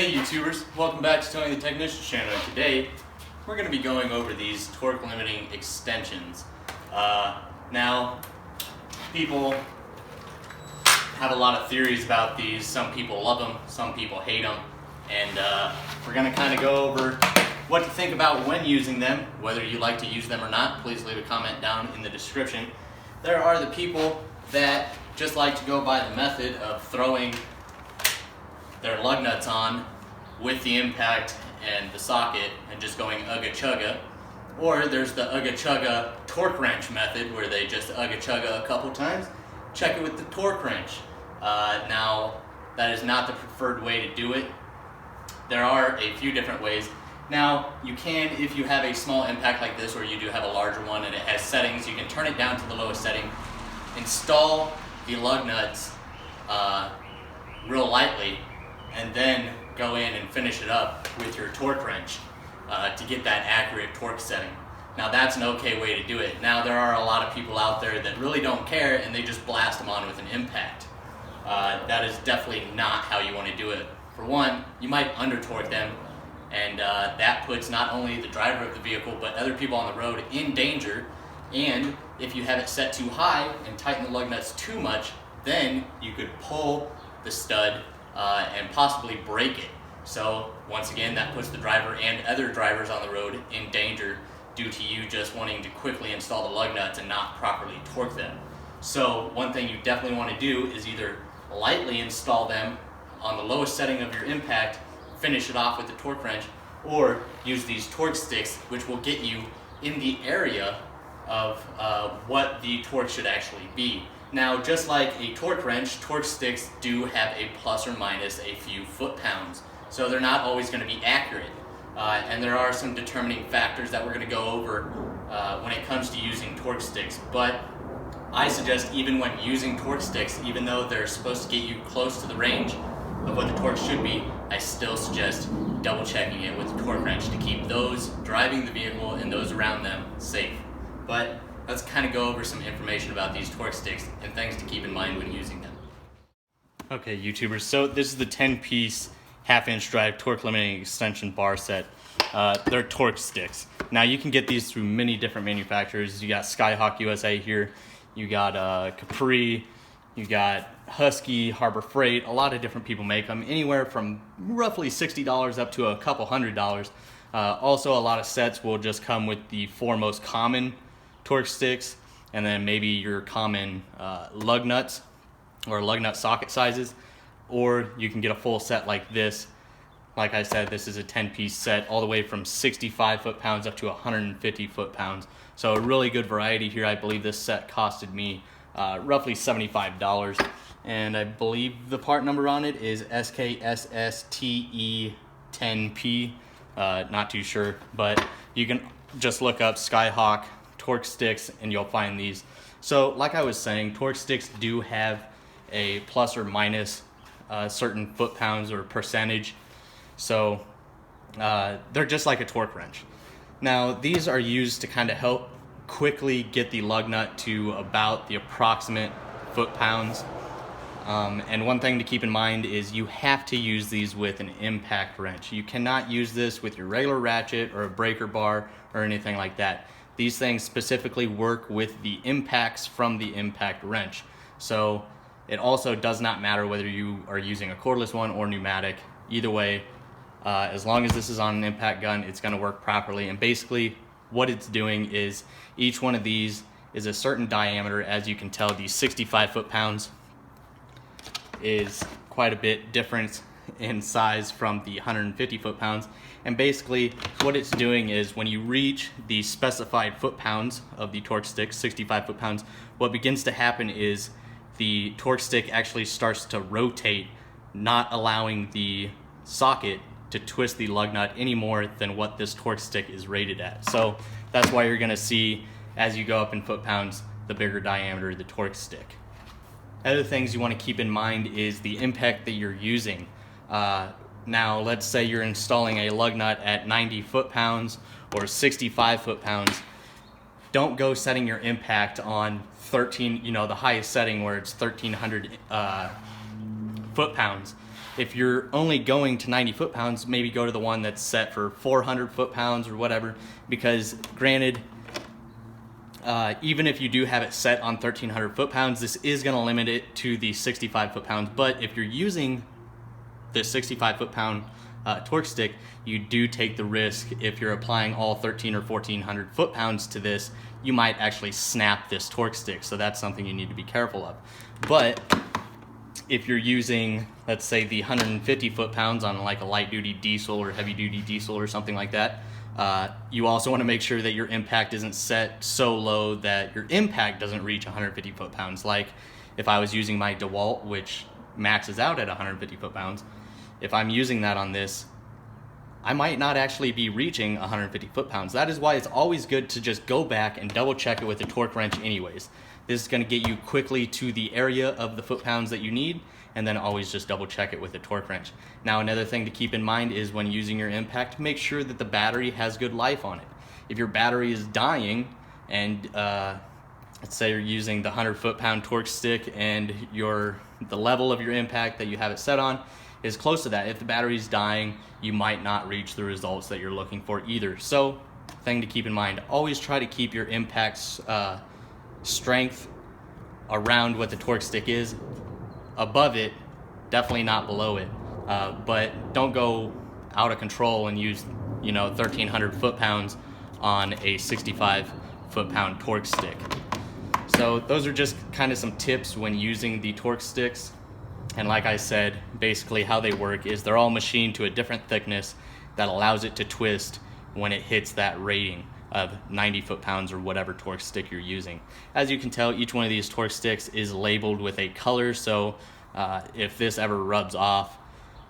Hey YouTubers, welcome back to Tony the Technician channel. And today we're going to be going over these torque limiting extensions. Now, people have a lot of theories about these. Some people love them, some people hate them, and we're going to kind of go over what to think about when using them, whether you like to use them or not. Please leave a comment down in the description. There are the people that just like to go by the method of throwing their lug nuts on with the impact and the socket and just going ugga chugga. Or there's the ugga chugga torque wrench method where they just ugga chugga a couple times, check it with the torque wrench. Now, that is not the preferred way to do it. There are a few different ways. Now, you can, if you have a small impact like this, or you do have a larger one and it has settings, you can turn it down to the lowest setting, install the lug nuts real lightly, and then go in and finish it up with your torque wrench to get that accurate torque setting. Now that's an okay way to do it. Now there are a lot of people out there that really don't care and they just blast them on with an impact. That is definitely not how you want to do it. For one, you might under torque them, and that puts not only the driver of the vehicle but other people on the road in danger. And if you have it set too high and tighten the lug nuts too much, then you could pull the stud and possibly break it. So once again, that puts the driver and other drivers on the road in danger due to you just wanting to quickly install the lug nuts and not properly torque them. So one thing you definitely want to do is either lightly install them on the lowest setting of your impact, finish it off with the torque wrench, or use these torque sticks, which will get you in the area of what the torque should actually be. Now, just like a torque wrench, torque sticks do have a plus or minus a few foot-pounds. So they're not always going to be accurate. And there are some determining factors that we're going to go over when it comes to using torque sticks. But I suggest even when using torque sticks, even though they're supposed to get you close to the range of what the torque should be, I still suggest double checking it with the torque wrench to keep those driving the vehicle and those around them safe. But let's kind of go over some information about these torque sticks and things to keep in mind when using them. Okay, YouTubers, so this is the 10-piece half-inch drive torque limiting extension bar set. They're torque sticks. Now, you can get these through many different manufacturers. You got Skyhawk USA here, you got Capri, you got Husky, Harbor Freight. A lot of different people make them, anywhere from roughly $60 up to a couple $100. Also, a lot of sets will just come with the 4 most common torque sticks, and then maybe your common lug nuts or lug nut socket sizes, or you can get a full set like this. Like I said, this is a 10-piece set, all the way from 65 foot-pounds up to 150 foot-pounds. So a really good variety here. I believe this set costed me roughly $75, and I believe the part number on it is SKSSTE10P. Not too sure, but you can just look up Skyhawk torque sticks and you'll find these. So like I was saying, torque sticks do have a plus or minus certain foot-pounds or percentage. So they're just like a torque wrench. Now, these are used to kind of help quickly get the lug nut to about the approximate foot-pounds. And one thing to keep in mind is you have to use these with an impact wrench. You cannot use this with your regular ratchet or a breaker bar or anything like that. These things specifically work with the impacts from the impact wrench. So it also does not matter whether you are using a cordless one or pneumatic. Either way, as long as this is on an impact gun, it's going to work properly. And basically what it's doing is each one of these is a certain diameter. As you can tell, these 65 foot-pounds is quite a bit different in size from the 150 foot-pounds. And basically what it's doing is when you reach the specified foot-pounds of the torque stick, 65 foot-pounds, what begins to happen is the torque stick actually starts to rotate, not allowing the socket to twist the lug nut any more than what this torque stick is rated at. So that's why you're gonna see, as you go up in foot-pounds, the bigger diameter of the torque stick. Other things you want to keep in mind is the impact that you're using. Now, let's say you're installing a lug nut at 90 foot-pounds or 65 foot-pounds. Don't go setting your impact on 13, the highest setting where it's 1,300 foot-pounds. if you're only going to 90 foot-pounds, maybe go to the one that's set for 400 foot-pounds or whatever, because granted, even if you do have it set on 1300 foot-pounds, this is going to limit it to the 65 foot-pounds. But if you're using the 65 foot-pound torque stick, you do take the risk. If you're applying all 13 or 1400 foot-pounds to this, you might actually snap this torque stick. So that's something you need to be careful of. But if you're using, let's say, the 150 foot-pounds on like a light-duty diesel or heavy-duty diesel or something like that, you also want to make sure that your impact isn't set so low that your impact doesn't reach 150 foot-pounds. Like if I was using my DeWalt, which maxes out at 150 foot-pounds, if I'm using that on this, I might not actually be reaching 150 foot-pounds. That is why it's always good to just go back and double check it with a torque wrench anyways. This is going to get you quickly to the area of the foot-pounds that you need, and then always just double check it with a torque wrench. Now, another thing to keep in mind is when using your impact, make sure that the battery has good life on it. If your battery is dying and let's say you're using the 100 foot-pound torque stick and the level of your impact that you have it set on is close to that, if the battery's dying, you might not reach the results that you're looking for either. So, thing to keep in mind, always try to keep your impact's strength around what the torque stick is, above it, definitely not below it, but don't go out of control and use 1300 foot-pounds on a 65 foot-pound torque stick. So those are just kind of some tips when using the torque sticks. And like I said, basically how they work is they're all machined to a different thickness that allows it to twist when it hits that rating of 90 foot-pounds or whatever torque stick you're using. As you can tell, each one of these torque sticks is labeled with a color, so if this ever rubs off,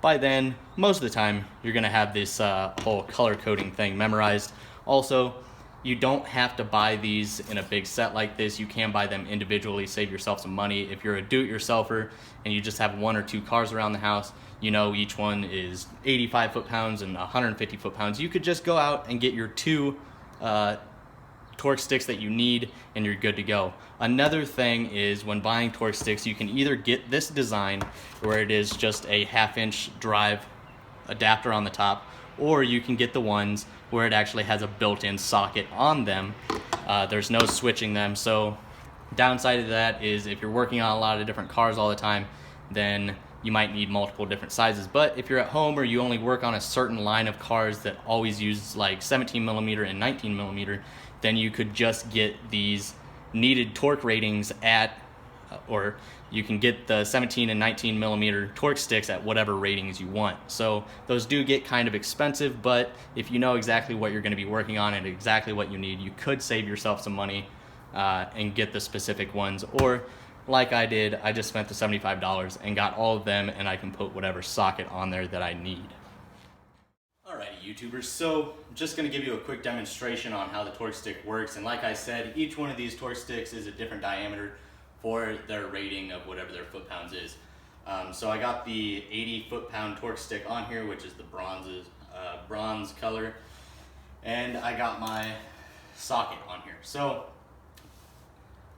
by then, most of the time, you're gonna have this whole color coding thing memorized. Also, you don't have to buy these in a big set like this. You can buy them individually, save yourself some money. If you're a do-it-yourselfer and you just have 1 or 2 cars around the house, each one is 85 foot-pounds and 150 foot-pounds. You could just go out and get your 2 torque sticks that you need and you're good to go. Another thing is when buying torque sticks, you can either get this design where it is just a 1/2-inch drive adapter on the top, or you can get the ones where it actually has a built-in socket on them. There's no switching them. So downside of that is if you're working on a lot of different cars all the time, then you might need multiple different sizes. But if you're at home or you only work on a certain line of cars that always use like 17 millimeter and 19 millimeter, then you could just get these needed torque ratings or you can get the 17 and 19 millimeter torque sticks at whatever ratings you want. So those do get kind of expensive, but if you know exactly what you're going to be working on and exactly what you need, you could save yourself some money and get the specific ones. Or like I did, I just spent the $75 and got all of them, and I can put whatever socket on there that I need. Alrighty, YouTubers, so I'm just going to give you a quick demonstration on how the torque stick works. And like I said, each one of these torque sticks is a different diameter for their rating of whatever their foot-pounds is. So I got the 80 foot-pound torque stick on here, which is the bronze color, and I got my socket on here. So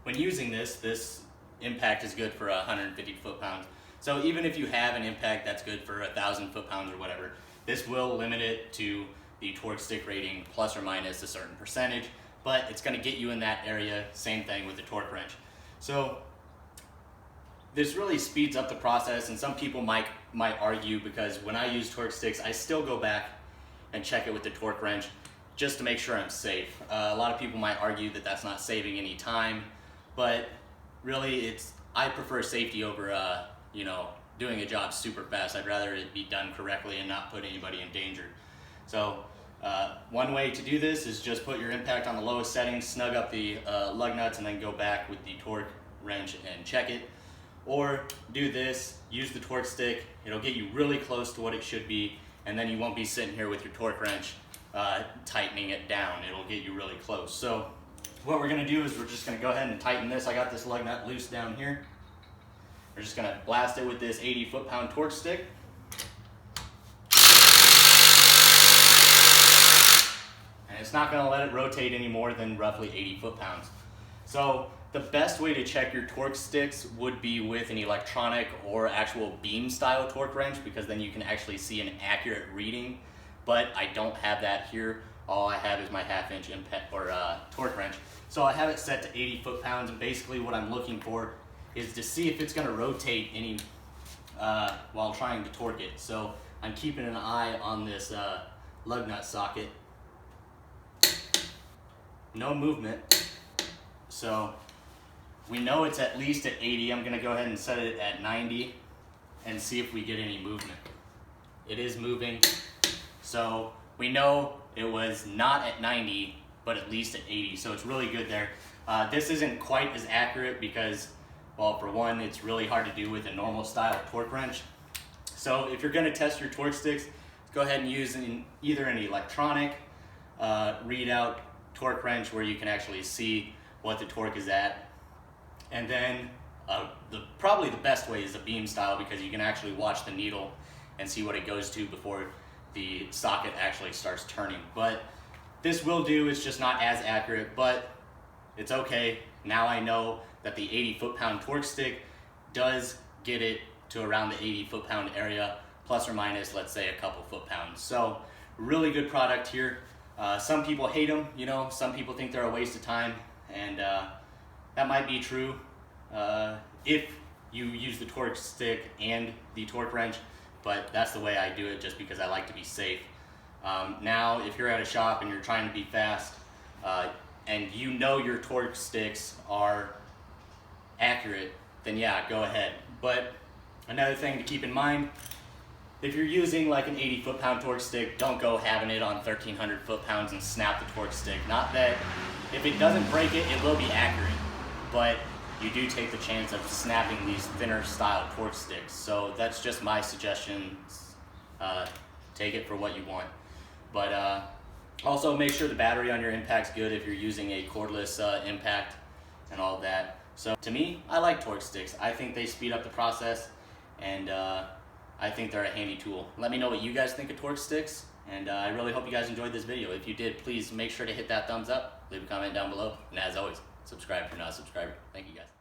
when using this impact is good for 150 foot-pounds. So even if you have an impact that's good for 1,000 foot-pounds or whatever, this will limit it to the torque stick rating plus or minus a certain percentage, but it's going to get you in that area. Same thing with the torque wrench. So this really speeds up the process, and some people might argue, because when I use torque sticks, I still go back and check it with the torque wrench just to make sure I'm safe. A lot of people might argue that that's not saving any time, but really I prefer safety over doing a job super fast. I'd rather it be done correctly and not put anybody in danger. So one way to do this is just put your impact on the lowest setting, snug up the lug nuts, and then go back with the torque wrench and check it. Or do this, use the torque stick, it'll get you really close to what it should be, and then you won't be sitting here with your torque wrench tightening it down. It'll get you really close. So what we're gonna do is we're just gonna go ahead and tighten this. I got this lug nut loose down here. We're just gonna blast it with this 80 foot-pound torque stick. And it's not gonna let it rotate any more than roughly 80 foot-pounds. So the best way to check your torque sticks would be with an electronic or actual beam style torque wrench, because then you can actually see an accurate reading. But I don't have that here. All I have is my 1/2 inch impact or torque wrench. So I have it set to 80 foot-pounds, and basically what I'm looking for is to see if it's going to rotate any while trying to torque it. So I'm keeping an eye on this lug nut socket. No movement. So we know it's at least at 80. I'm going to go ahead and set it at 90 and see if we get any movement. It is moving. So we know it was not at 90, but at least at 80. So it's really good there. This isn't quite as accurate because, well, for one, it's really hard to do with a normal style torque wrench. So if you're going to test your torque sticks, go ahead and use either an electronic readout torque wrench where you can actually see what the torque is at. And then probably the best way is a beam style, because you can actually watch the needle and see what it goes to before the socket actually starts turning. But this will do, it's just not as accurate, but it's okay. Now I know that the 80 foot-pound torque stick does get it to around the 80 foot-pound area, plus or minus, let's say, a couple foot-pounds. So really good product here. Some people hate them, you know, some people think they're a waste of time, and that might be true if you use the torque stick and the torque wrench, but that's the way I do it just because I like to be safe. Now, if you're at a shop and you're trying to be fast, and you know your torque sticks are accurate, then yeah, go ahead. But another thing to keep in mind, if you're using like an 80 foot-pound torque stick, don't go having it on 1,300 foot-pounds and snap the torque stick. Not that, if it doesn't break it, it will be accurate, but you do take the chance of snapping these thinner style torque sticks. So that's just my suggestion. Take it for what you want. But also make sure the battery on your impact's good if you're using a cordless impact and all of that. So to me, I like torque sticks. I think they speed up the process, and I think they're a handy tool. Let me know what you guys think of torque sticks, and I really hope you guys enjoyed this video. If you did, please make sure to hit that thumbs up, leave a comment down below, and as always, subscribe if you're not a subscriber. Thank you guys.